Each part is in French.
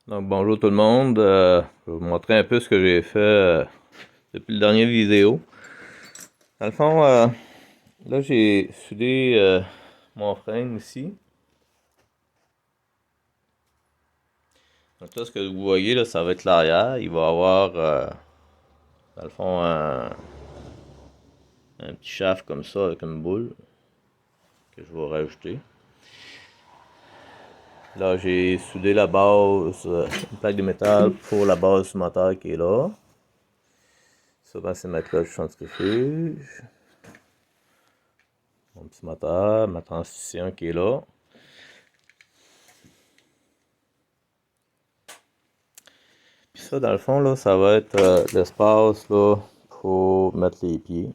Donc bonjour tout le monde, je vais vous montrer un peu ce que j'ai fait depuis le dernier vidéo. Dans le fond, là j'ai soudé mon frame ici. Donc là ce que vous voyez là, ça va être l'arrière. Il va avoir dans le fond un petit shaft comme ça avec une boule que je vais rajouter. Là j'ai soudé la base, une plaque de métal pour la base du moteur qui est là. Ça ben, c'est ma cloche centrifuge. Mon petit moteur, ma transmission qui est là. Puis ça, dans le fond, là, ça va être l'espace là, pour mettre les pieds,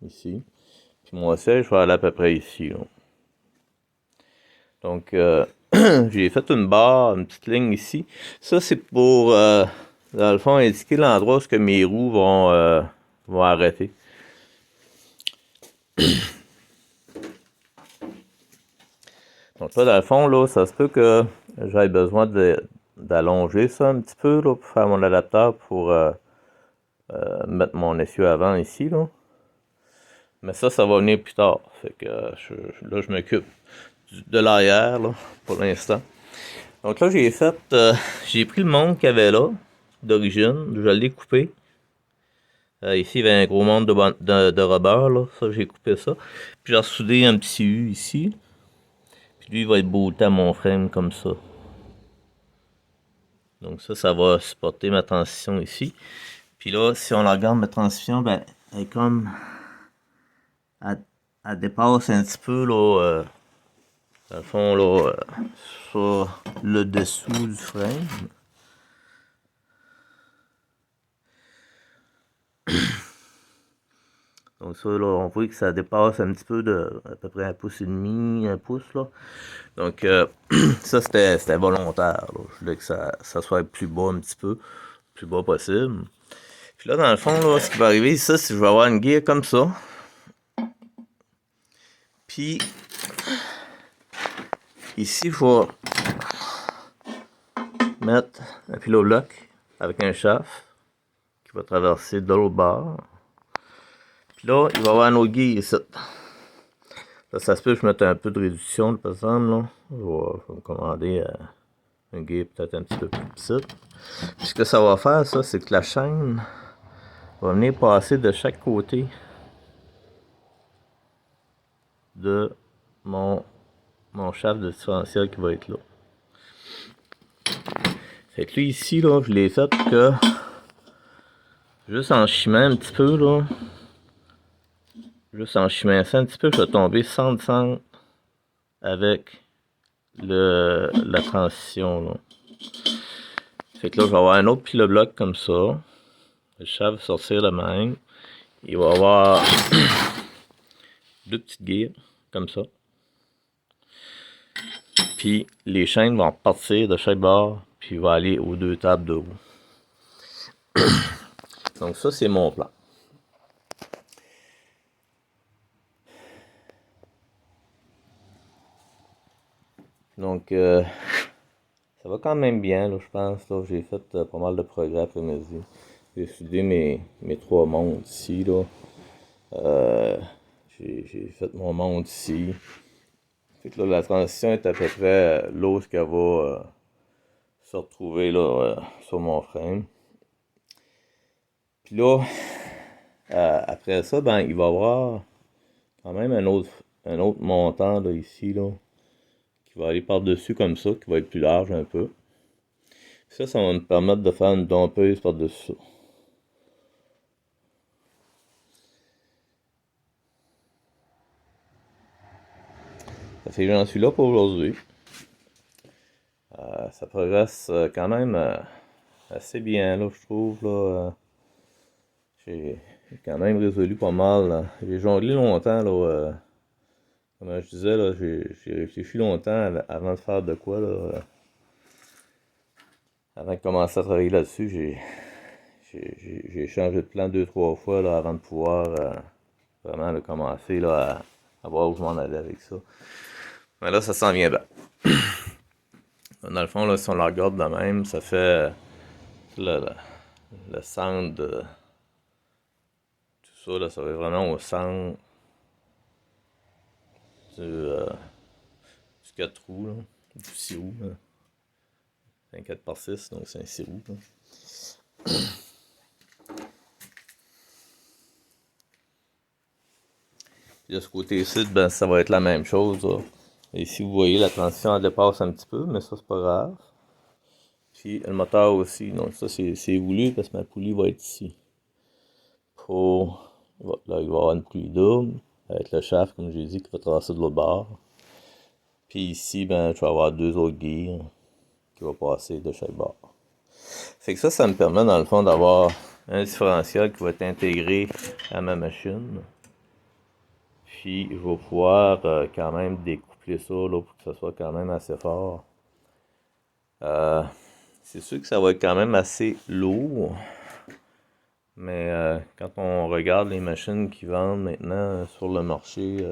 ici. Puis mon siège, je vais aller à peu près ici. Là. Donc, j'ai fait une barre, une petite ligne ici. Ça, c'est pour, dans le fond, indiquer l'endroit où mes roues vont arrêter. Donc là, dans le fond, là, ça se peut que j'aille besoin d'allonger ça un petit peu là, pour faire mon adaptateur pour mettre mon essieu avant ici. Là. Mais ça va venir plus tard. Fait que là, je m'occupe de l'arrière pour l'instant. Donc là, j'ai pris le monde qu'il y avait là, d'origine. Je l'ai coupé. Ici, il y avait un gros monde de rubber, là. Ça, j'ai coupé ça. Puis j'ai soudé un petit U ici. Puis lui, il va être bolté à mon frame comme ça. Donc ça va supporter ma transition ici. Puis là, si on la regarde, ma transition, ben, elle est comme... Elle dépasse un petit peu, là, dans le fond, là, sur le dessous du frame. Donc ça, là, on voit que ça dépasse un petit peu de à peu près 1,5 pouce, 1 pouce, là. Donc, ça, c'était volontaire, là. Je voulais que ça soit plus bas un petit peu, plus bas possible. Puis là, dans le fond, là, ce qui va arriver, ça, c'est que je vais avoir une guille comme ça. Puis, ici, je vais mettre un pilot bloc avec un shaft qui va traverser de l'autre bord. Puis là, il va y avoir un autre guille ici. Là, ça se peut que je mette un peu de réduction, par exemple. Là. Je vais me commander un guille peut-être un petit peu plus petit. Puis ce que ça va faire, ça, c'est que la chaîne va venir passer de chaque côté de mon shaft de différentiel qui va être là. Fait que lui, ici, là, je l'ai fait que juste en chimant un petit peu, là. Juste en chimant ça un petit peu, je vais tomber centre avec la transition, là. Fait que là, je vais avoir un autre pile bloc comme ça. Le shaft va sortir de même. Il va y avoir deux petites guilles, comme ça. Puis les chaînes vont partir de chaque bord, puis il va aller aux deux tables de roue. Donc ça, c'est mon plan. Donc, ça va quand même bien, là, je pense. Là, j'ai fait pas mal de progrès après-midi. J'ai soudé mes trois montres ici, là. J'ai fait mon monde ici. Fait que là, la transition est à peu près là où qu'elle va se retrouver là, sur mon frame. Puis là, après ça, ben, il va y avoir quand même un autre montant là, ici, là, qui va aller par-dessus comme ça, qui va être plus large un peu. Ça va me permettre de faire une dompeuse par-dessus ça. Ça fait que j'en suis là pour aujourd'hui. Ça progresse quand même assez bien, là, je trouve. Là, j'ai quand même résolu pas mal. Là. J'ai jonglé longtemps, là. Comme je disais, là, j'ai réfléchi longtemps avant de faire de quoi, là. Avant de commencer à travailler là-dessus, j'ai changé de plan 2-3 fois, là, avant de pouvoir vraiment là, commencer, là, à voir où je m'en allais avec ça. Mais là, ça s'en vient bien. Dans le fond, là, si on la regarde de même, ça fait le centre de tout ça, là, ça va vraiment au centre du 4 roues, là, du 6 roues. Là. C'est un 4 par 6, donc c'est un 6 roues. Là. De ce côté-ci, ben, ça va être la même chose. Là. Et ici, vous voyez, la transition elle dépasse un petit peu, mais ça, c'est pas grave. Puis le moteur aussi, donc ça, c'est voulu parce que ma poulie va être ici. Là, il va y avoir une poulie double avec le shaft, comme j'ai dit, qui va traverser de l'autre bord. Puis ici, ben, je vais avoir 2 autres gears qui vont passer de chaque bord. Fait que ça me permet, dans le fond, d'avoir un différentiel qui va être intégré à ma machine. Puis, je vais pouvoir quand même découpler ça là, pour que ça soit quand même assez fort. C'est sûr que ça va être quand même assez lourd. Mais quand on regarde les machines qui vendent maintenant sur le marché,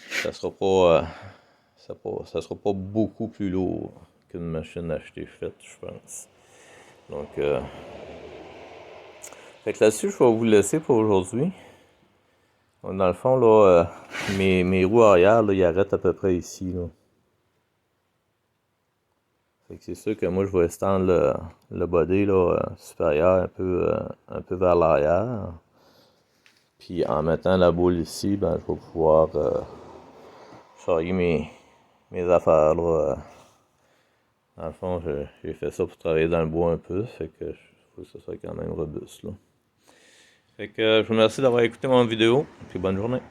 ça sera pas, ça sera pas beaucoup plus lourd qu'une machine achetée faite, je pense. Donc, fait que là-dessus, je vais vous laisser pour aujourd'hui. Dans le fond, là, mes roues arrière, là, ils arrêtent à peu près ici, là. Fait que c'est sûr que moi, je vais étendre le body, là, supérieur un peu vers l'arrière. Puis en mettant la boule ici, ben, je vais pouvoir charrier mes affaires, là. Dans le fond, j'ai fait ça pour travailler dans le bois un peu, fait que il faut que ça soit quand même robuste, là. Fait que je vous remercie d'avoir écouté mon vidéo, puis bonne journée.